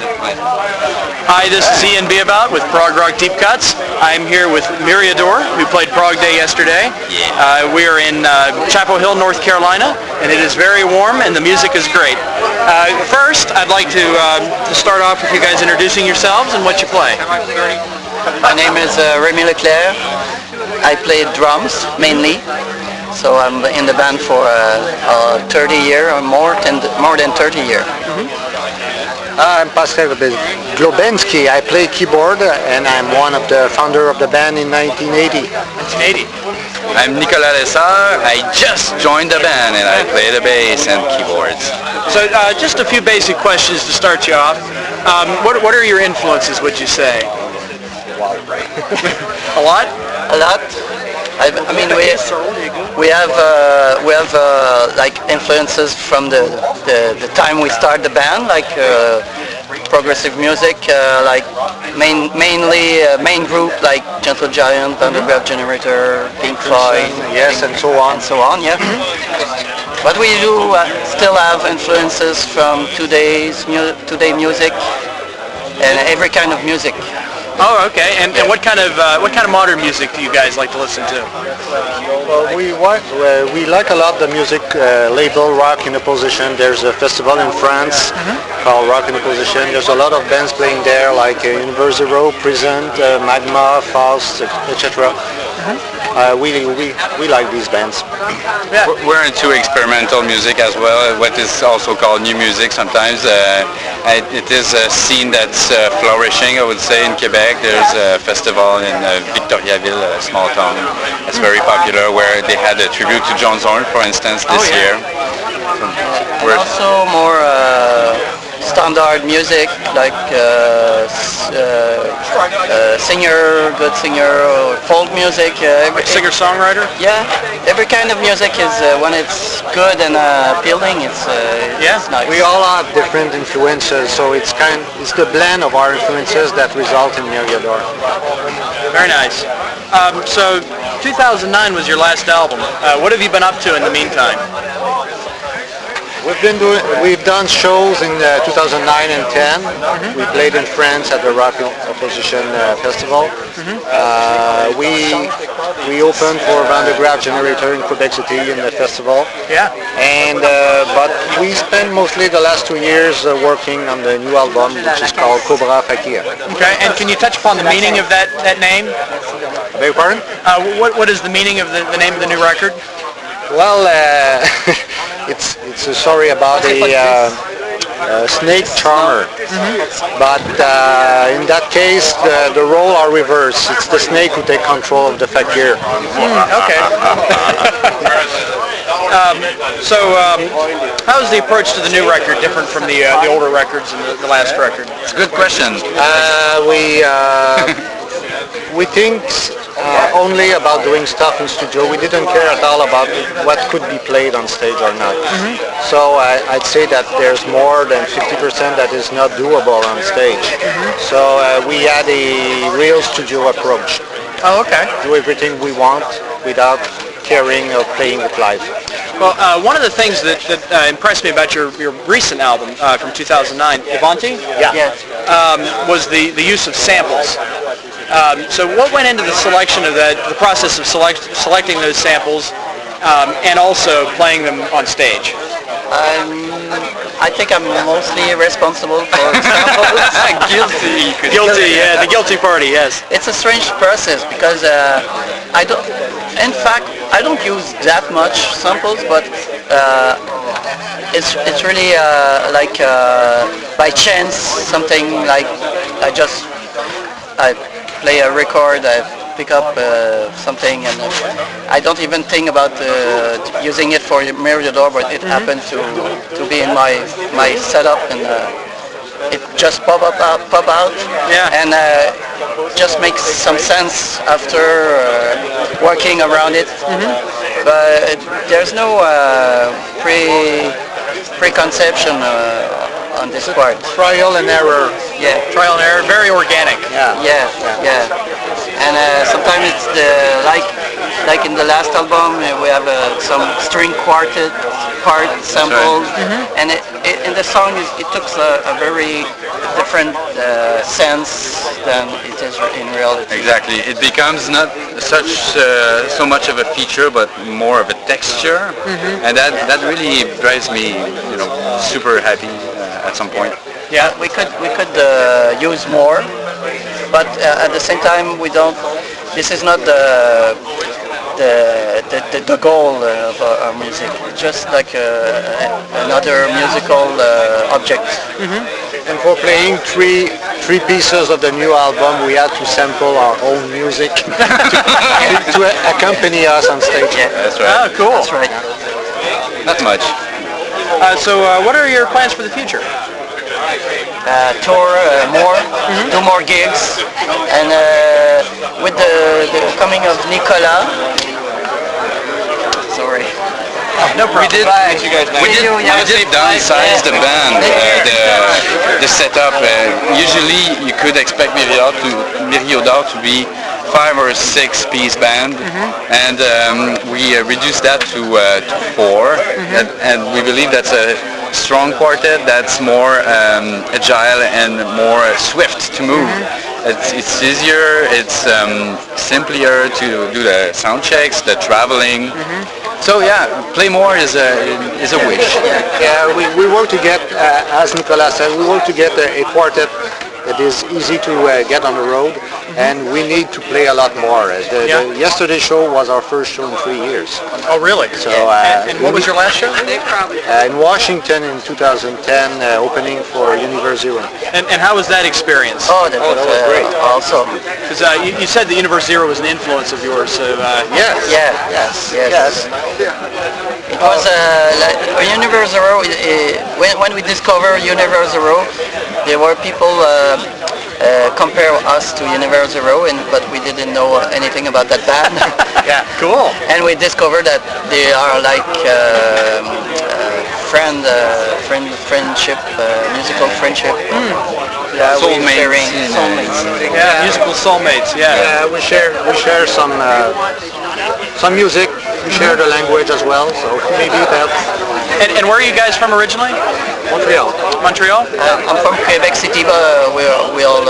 Hi, this is Ian Beabout with Prog Rock Deep Cuts. I'm here with Miriodor, who played Prog Day yesterday. We are in Chapel Hill, North Carolina, and it is very warm, and the music is great. First, I'd like to start off with you guys introducing yourselves and what you play. My name is Rémi Leclerc. I play drums mainly, so I'm in the band for 30 years or more than 30 years. I'm Pascal Globensky. I play keyboard and I'm one of the founder of the band in 1980. I'm Nicolas Lessard. I just joined the band and I play the bass and keyboards. So just a few basic questions to start you off. What are your influences, would you say? A lot? A lot. I mean, we have like influences from the time we start the band, like progressive music, like mainly main group like Gentle Giant, Underground Generator, Pink Floyd, yes, and so on. Yeah. But we do still have influences from today music and every kind of music. Oh, okay. And what kind of modern music do you guys like to listen to? Well, we like a lot the music label Rock in Opposition. There's a festival in France called Rock in Opposition. There's a lot of bands playing there, like Universe Zero, Present, Magma, Faust, etc. We like these bands. Yeah. We're into experimental music as well, what is also called new music sometimes. It is a scene that's flourishing, I would say, in Quebec. There's a festival in Victoriaville, a small town that's very popular, where they had a tribute to John Zorn, for instance, this year. And also more standard music, like good singer, or folk music. Like singer-songwriter? Yeah, every kind of music is, when it's good and appealing, it's nice. We all have different influences, so it's the blend of our influences that result in Miriodor. Very nice. So 2009 was your last album. What have you been up to in the meantime? We've done shows in 2009 and 10. We played in France at the Rock Opposition Festival. We opened for Underground Generator in Quebec City in the festival. Yeah. And but we spent mostly the last 2 years working on the new album, which is called Cobra Fakir. Okay. And can you touch upon the meaning of that name? I beg your pardon? What is the meaning of the name of the new record? Well, it's a story about a snake charmer, but in that case the role are reversed. It's the snake who take control of the fakir. Okay. How is the approach to the new record different from the older records and the last record? It's a good question. We think only about doing stuff in studio. We didn't care at all about what could be played on stage or not. So I'd say that there's more than 50% that is not doable on stage. So we had a real studio approach. Oh, okay. Do everything we want without caring or playing it live. Well, one of the things that impressed me about your recent album from 2009, Ivanti, was the use of samples. So what went into the selection of the process of selecting those samples and also playing them on stage? I think I'm mostly responsible for samples. Guilty, yeah, the guilty party, yes. It's a strange process because I don't use that much samples, but it's really like by chance, something like I play a record, I pick up something, and I don't even think about using it for Miriodor, but it happened to be in my setup, and it just pop out, and just makes some sense after working around it. But there's no preconception on this part. Trial and error. Yeah. Trial and error, very organic. Yeah. and sometimes it's like in the last album we have some string quartet part sampled, and in the song it took a very different sense than it is in reality. Exactly. It becomes not so much of a feature, but more of a texture, and that really drives me, super happy at some point. Yeah, we could use more, but at the same time we don't. This is not the goal of our music. It's just like another musical object. And for playing three pieces of the new album, we had to sample our own music to accompany us on stage. Yeah, That's right. Oh, cool. that's right. Not much. So what are your plans for the future? Tour more, do more gigs, and with the coming of Nicolas. Sorry. No problem. We did downsize the band, the setup. Usually you could expect Miriodor to be 5 or 6 piece band, and we reduced that to 4, and we believe that's a strong quartet that's more agile and more swift to move. It's easier, it's simpler to do the sound checks, the traveling. So yeah, play more is a wish. Yeah, we work to get, as Nicolas said, we work to get a quartet that is easy to get on the road, and we need to play a lot more. The yesterday's show was our first show in 3 years. Oh, really? So, and what was your last show? In Washington in 2010, opening for Universe Zero. And how was that experience? Oh, that was great. Awesome. Because you said the Universe Zero was an influence of yours. So Yes. Yes. It was like Universe Zero. When we discovered Universe Zero, there were people compare us to Universe Zero, but we didn't know anything about that band. yeah, cool. And we discovered that they are like friendship, musical friendship. Yeah, Soulmates. Yeah, musical soulmates. Yeah. We share some music. We share the language as well, so maybe that. And where are you guys from originally? Montreal. Montreal? I'm from Quebec City, but we all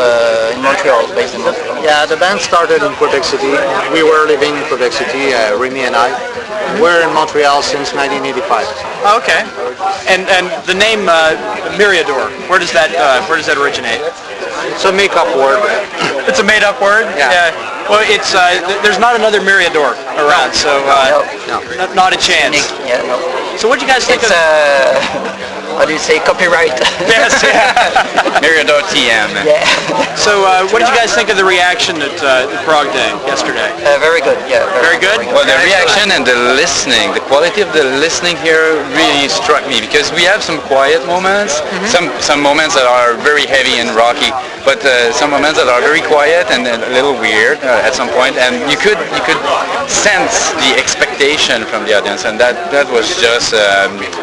in Montreal, based in Montreal. Yeah, the band started in Quebec City. We were living in Quebec City, Remy and I. We're in Montreal since 1985. Oh, okay. And the name Miriodor, where does that originate? It's a make-up word. It's a made-up word. Yeah. Well, it's there's not another Miriodor around, so not a chance. Yeah, no. So what do you guys think It's how do you say, copyright? Yes. Miriodor TM. Yeah. So what did you guys think of the reaction at Prog Day yesterday? Very good. Yeah. Very good. Well, the reaction and the listening, the quality of the listening here really struck me, because we have some quiet moments, some moments that are very heavy and rocky, but some moments that are very quiet and a little weird at some point, and you could sense the expectation from the audience, and that was just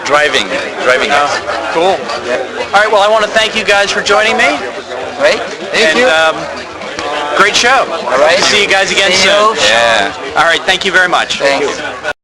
driving us. Cool. Yeah. All right. Well, I want to thank you guys for joining me. Right. Thank you. Great show. All right. See you guys again See soon. you. Yeah. All right. Thank you very much. Thanks.